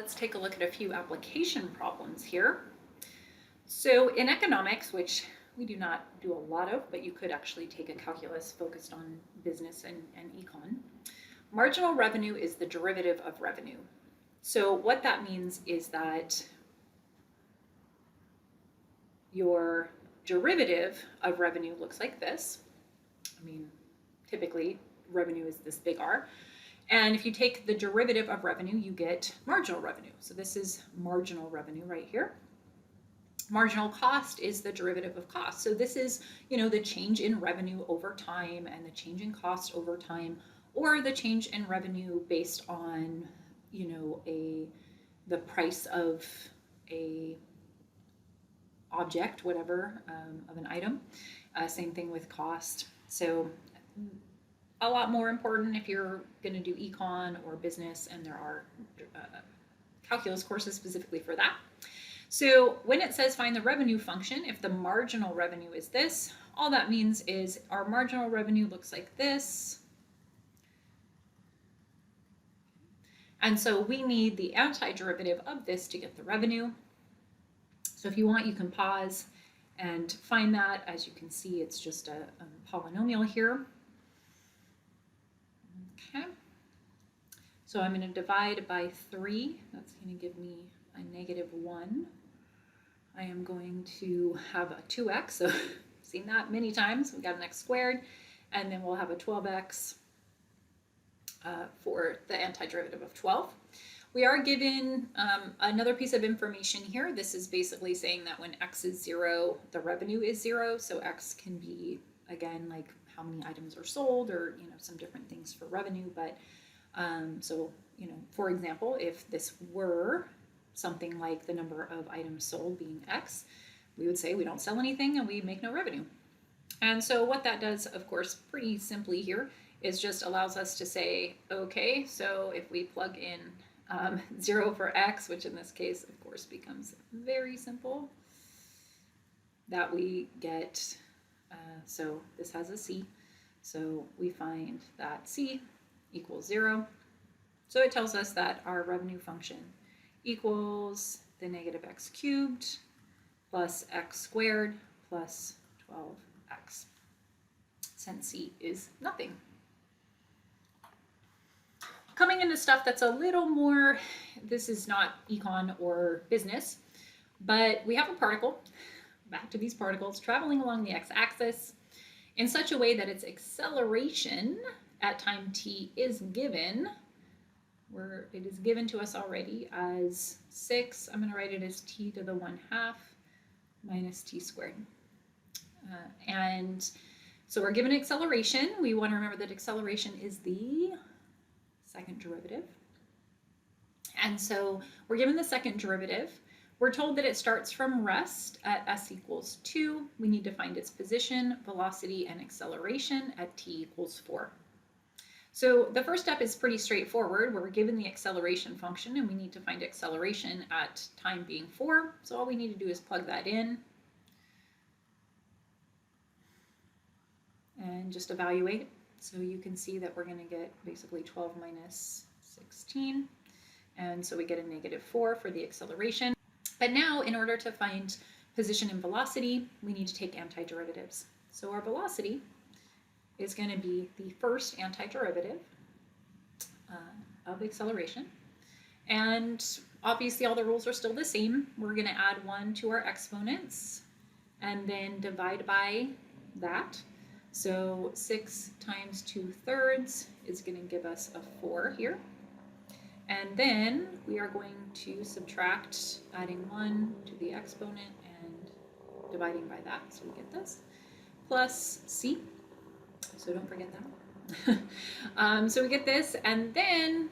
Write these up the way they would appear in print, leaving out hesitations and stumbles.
let's take a look at a few application problems here. So in economics, which we do not do a lot of, but you could actually take a calculus focused on business and econ, marginal revenue is the derivative of revenue. So what that means is that your derivative of revenue looks like this. I mean, typically revenue is this big R. And if you take the derivative of revenue, you get marginal revenue. So this is marginal revenue right here. Marginal cost is the derivative of cost. So this is, the change in revenue over time and the change in cost over time, or the change in revenue based on, the price of a object, whatever, of an item. Same thing with cost. So a lot more important if you're going to do econ or business, and there are calculus courses specifically for that. So when it says find the revenue function, if the marginal revenue is this, all that means is our marginal revenue looks like this. And so we need the antiderivative of this to get the revenue. So if you want, you can pause and find that. As you can see, it's just a polynomial here. Okay. So I'm going to divide by 3. That's going to give me a -1. I am going to have a 2x, so seen that many times. We got an x squared, and then we'll have a 12x for the antiderivative of 12. We are given another piece of information here. This is basically saying that when x is 0, the revenue is 0. So x can be, again, like how many items are sold, or some different things for revenue. But so for example, if this were something like the number of items sold being x, we would say we don't sell anything and we make no revenue. And so what that does, of course, pretty simply here, is just allows us to say, okay, so if we plug in 0 for x, which in this case, of course, becomes very simple, that we get, so this has a c, so we find that c equals 0. So it tells us that our revenue function equals the -x cubed plus x squared plus 12x, since c is nothing. Coming into stuff that's a little more, this is not econ or business, but we have a particle, back to these particles, traveling along the x-axis in such a way that its acceleration at time t is given, where it is given to us already as 6. I'm going to write it as t to the 1/2 minus t squared. And so we're given acceleration. We want to remember that acceleration is the second derivative. And so we're given the second derivative. We're told that it starts from rest at s equals 2. We need to find its position, velocity, and acceleration at t equals 4. So the first step is pretty straightforward. We're given the acceleration function, and we need to find acceleration at time being 4. So all we need to do is plug that in and just evaluate. So you can see that we're going to get basically 12 minus 16. And so we get a -4 for the acceleration. But now, in order to find position and velocity, we need to take antiderivatives. So our velocity is going to be the first antiderivative of acceleration. And obviously all the rules are still the same. We're going to add 1 to our exponents and then divide by that. So 6 times 2/3 is going to give us a 4 here. And then we are going to subtract, adding 1 to the exponent and dividing by that. So we get this, plus c. So don't forget that. So we get this, and then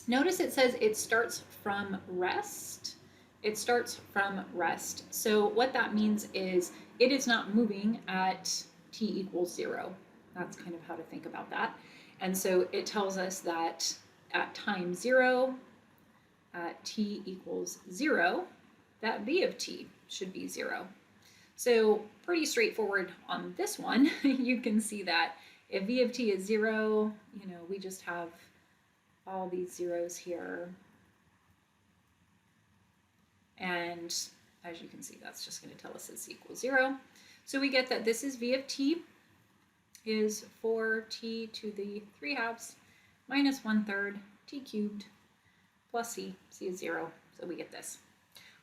notice it says it starts from rest. It starts from rest. So what that means is it is not moving at t equals 0. That's kind of how to think about that. And so it tells us that at time 0, at t equals 0, that v of t should be 0. So pretty straightforward on this one. You can see that if v of t is 0, we just have all these zeros here. And as you can see, that's just going to tell us it's equals 0. So we get that this is v of t is 4t to the 3 halves minus 1/3 t cubed plus c. C is 0, so we get this.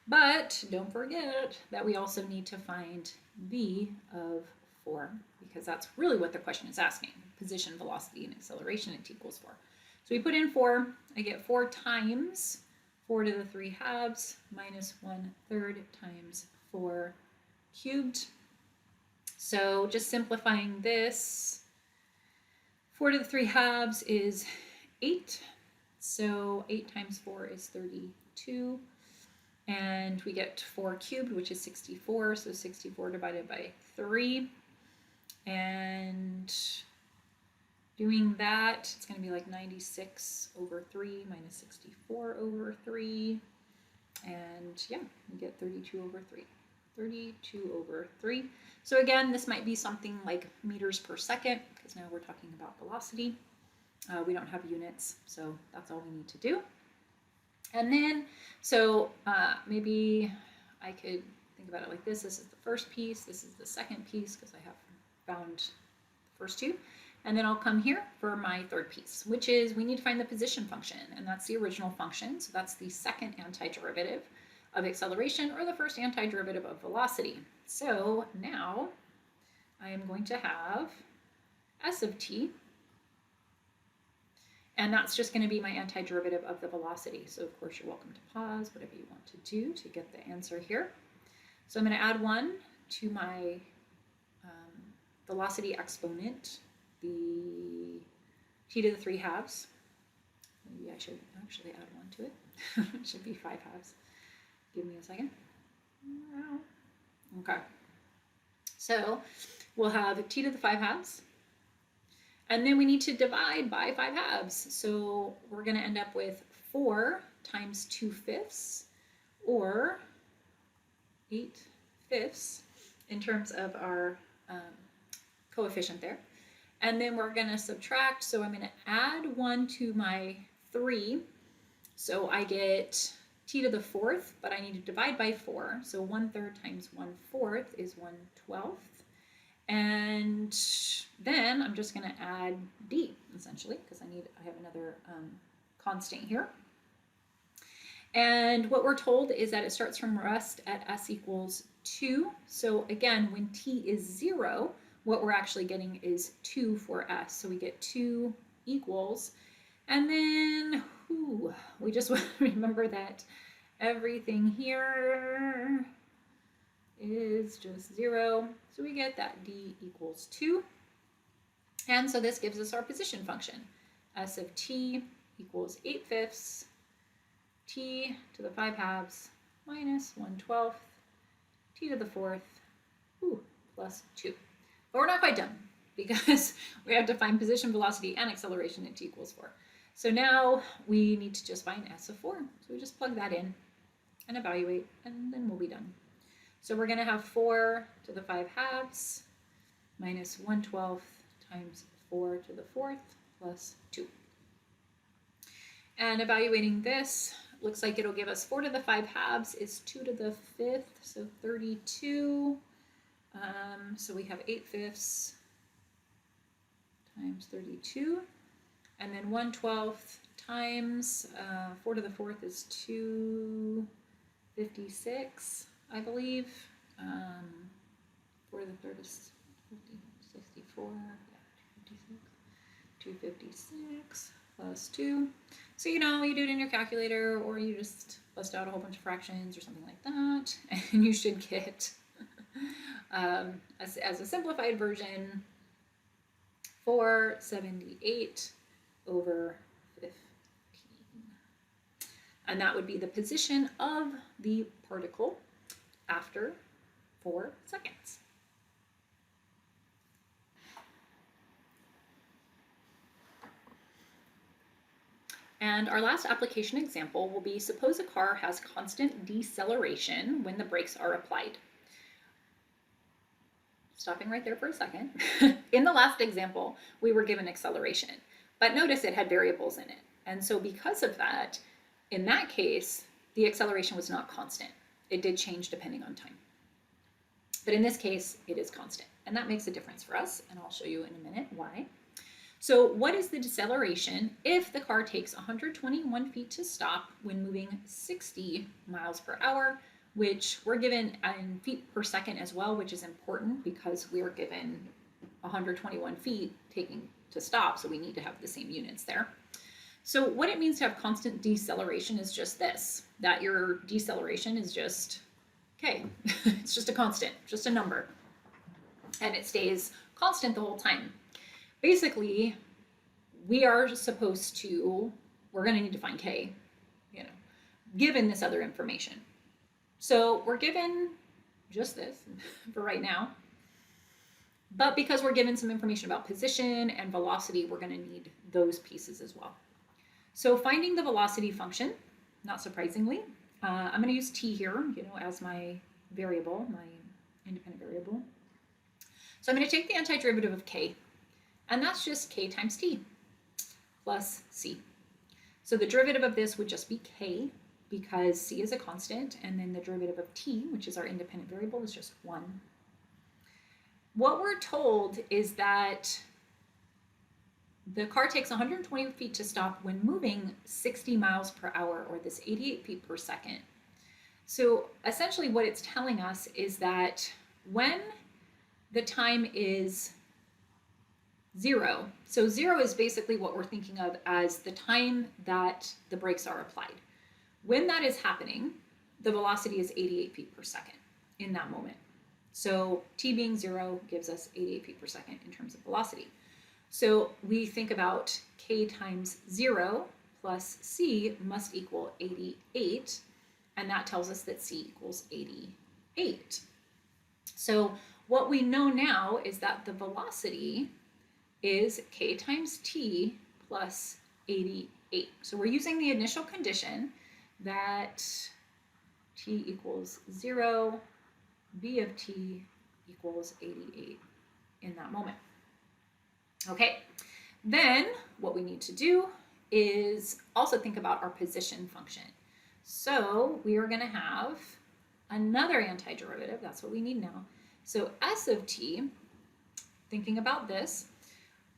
But don't forget that we also need to find v of 4, because that's really what the question is asking: position, velocity, and acceleration at t equals 4. So we put in 4, I get 4 times 4 to the 3 halves minus 1/3 times 4 cubed. So just simplifying this, 4 to the 3 halves is 8. So 8 times 4 is 32. And we get 4 cubed, which is 64. So 64 divided by 3. And doing that, it's going to be like 96 over 3 minus 64 over 3. And yeah, we get 32 over 3. 32 over 3. So again, this might be something like meters per second, because now we're talking about velocity. We don't have units, so that's all we need to do. And then, so maybe I could think about it like this. This is the first piece. This is the second piece, because I have found the first two. And then I'll come here for my third piece, which is we need to find the position function. And that's the original function. So that's the second antiderivative of acceleration, or the first antiderivative of velocity. So now I am going to have s of t. And that's just going to be my antiderivative of the velocity. So of course you're welcome to pause, whatever you want to do to get the answer here. So I'm going to add 1 to my velocity exponent, the t to the 3 halves. Maybe I should actually add 1 to it. It should be 5 halves. Give me a second. Okay. So we'll have t to the 5 halves. And then we need to divide by 5 halves. So we're going to end up with 4 times 2/5, or 8/5 in terms of our coefficient there. And then we're going to subtract. So I'm going to add 1 to my 3. So I get t to the 4th, but I need to divide by 4. So 1/3 times 1/4 is 1/12. And then I'm just going to add d, essentially, because I have another constant here. And what we're told is that it starts from rest at s equals 2. So again, when t is 0, what we're actually getting is 2 for s. So we get 2 equals, and then we just want to remember that everything here is just 0. So we get that d equals 2. And so this gives us our position function. S of t equals 8/5 t to the 5 halves minus 1/12 t to the 4th plus 2. But we're not quite done, because we have to find position, velocity, and acceleration at t equals 4. So now we need to just find s of 4. So we just plug that in and evaluate, and then we'll be done. So we're going to have 4 to the 5 halves minus 1/12 times 4 to the 4th plus 2. And evaluating this, looks like it'll give us 4 to the 5 halves is 2 to the 5th, so 32. So we have 8/5 times 32. And then 1/12 times 4 to the 4th is 256, I believe. 4 to the 3rd is 64. Yeah, 256 plus 2. So you do it in your calculator, or you just bust out a whole bunch of fractions or something like that, and you should get, as a simplified version, 478 over 15. And that would be the position of the particle after 4 seconds. And our last application example will be, suppose a car has constant deceleration when the brakes are applied. Stopping right there for a second. In the last example, we were given acceleration, but notice it had variables in it. And so because of that, in that case, the acceleration was not constant. it did change depending on time. But in this case, it is constant. And that makes a difference for us. And I'll show you in a minute why. So what is the deceleration if the car takes 121 feet to stop when moving 60 miles per hour, which we're given in feet per second as well, which is important because we're given 121 feet taking to stop. So we need to have the same units there. So what it means to have constant deceleration is just this, that your deceleration is just, okay, it's just a constant, just a number. And it stays constant the whole time. Basically, we are supposed to, we're going to need to find K, given this other information. So we're given just this for right now. But because we're given some information about position and velocity, we're going to need those pieces as well. So finding the velocity function, not surprisingly, I'm going to use t here, as my variable, my independent variable. So I'm going to take the antiderivative of k, and that's just k times t plus c. So the derivative of this would just be k, because c is a constant, and then the derivative of t, which is our independent variable, is just 1. What we're told is that the car takes 120 feet to stop when moving 60 miles per hour, or this 88 feet per second. So essentially what it's telling us is that when the time is 0, so 0 is basically what we're thinking of as the time that the brakes are applied. When that is happening, the velocity is 88 feet per second in that moment. So t being 0 gives us 88 feet per second in terms of velocity. So we think about k times 0 plus c must equal 88, and that tells us that c equals 88. So what we know now is that the velocity is k times t plus 88. So we're using the initial condition that t equals 0, v of t equals 88 in that moment. Okay, then what we need to do is also think about our position function. So we are going to have another antiderivative. That's what we need now. So s of t, thinking about this,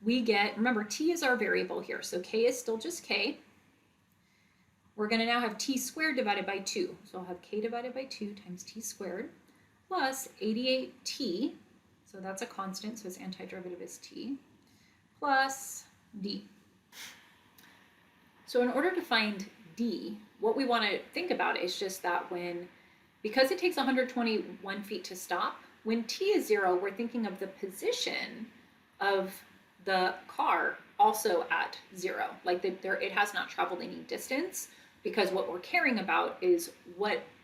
we get, remember, t is our variable here. So k is still just k. We're going to now have t squared divided by 2. So I'll have k divided by 2 times t squared plus 88t. So that's a constant, so its antiderivative is t, plus d. So in order to find d, what we want to think about is just that because it takes 121 feet to stop, when t is 0, we're thinking of the position of the car also at 0. Like it has not traveled any distance, because what we're caring about is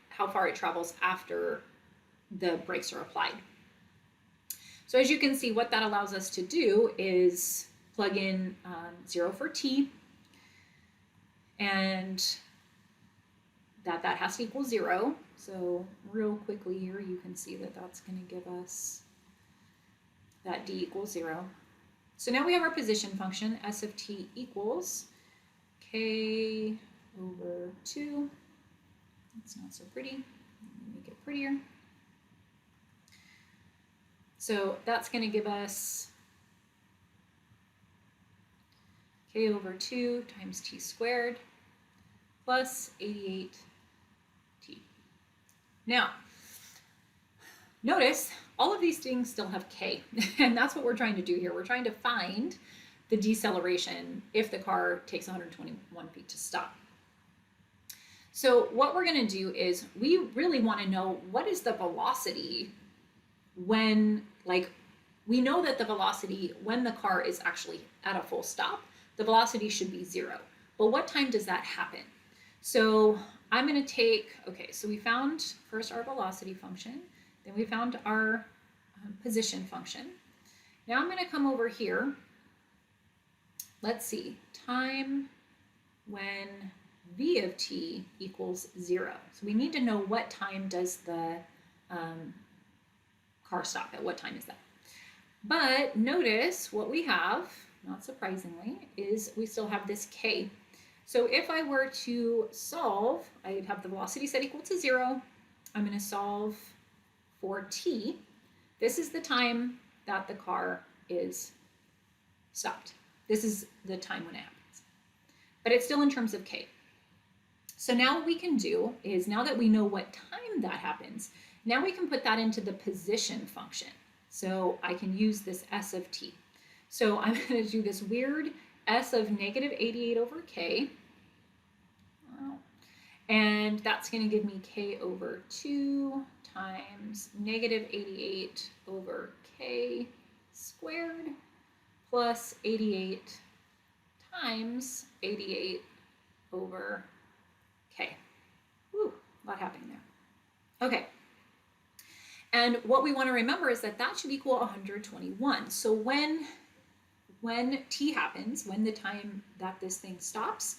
how far it travels after the brakes are applied. So as you can see, what that allows us to do is plug in 0 for t, and that has to equal 0. So real quickly here, you can see that that's going to give us that d equals 0. So now we have our position function, s of t equals k over 2. It's not so pretty. Let me make it prettier. So that's going to give us k over 2 times t squared plus 88t. Now, notice all of these things still have k, and that's what we're trying to do here. We're trying to find the deceleration if the car takes 121 feet to stop. So what we're going to do is we really want to know what is the velocity when, we know that the velocity when the car is actually at a full stop, the velocity should be 0. But what time does that happen? So I'm going to take, so we found first our velocity function, then we found our position function. Now I'm going to come over here. Let's see, time when v of t equals 0. So we need to know what time does the car stop, at what time is that? But notice what we have, not surprisingly, is we still have this k. So if I were to solve, I'd have the velocity set equal to 0. I'm going to solve for t. This is the time that the car is stopped. This is the time when it happens. But it's still in terms of k. So now what we can do is, now that we know what time that happens, now we can put that into the position function. So I can use this s of t. So I'm going to do this weird s of negative 88 over k. And that's going to give me k over 2 times negative 88 over k squared plus 88 times 88 over k. Woo, a lot happening there. Okay. And what we want to remember is that that should equal 121. So when t happens, when the time that this thing stops,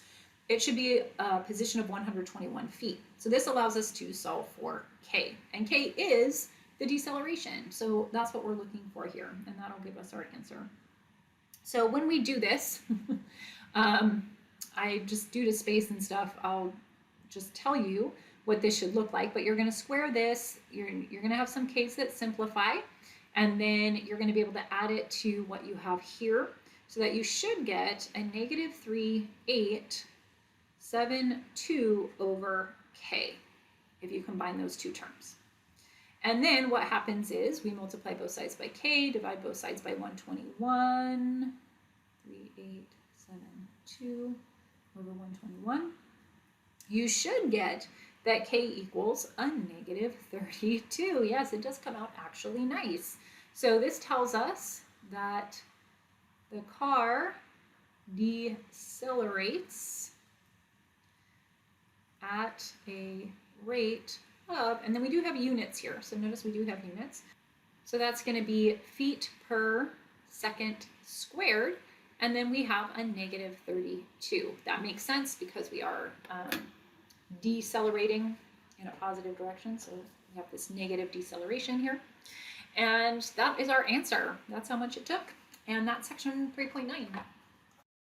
it should be a position of 121 feet. So this allows us to solve for k. And k is the deceleration. So that's what we're looking for here. And that'll give us our answer. So when we do this, I just, due to space and stuff, I'll just tell you what this should look like. But you're going to square this. You're going to have some k's that simplify. And then you're going to be able to add it to what you have here, so that you should get a negative 3.872 over k if you combine those two terms. And then what happens is we multiply both sides by k, divide both sides by 121, 3.872 over 121. You should get that k equals a negative 32. Yes, it does come out actually nice. So this tells us that the car decelerates at a rate of, and then we do have units here. So notice we do have units. So that's going to be feet per second squared. And then we have a negative 32. That makes sense because we are decelerating in a positive direction. So we have this negative deceleration here. And that is our answer. That's how much it took. And that's section 3.9.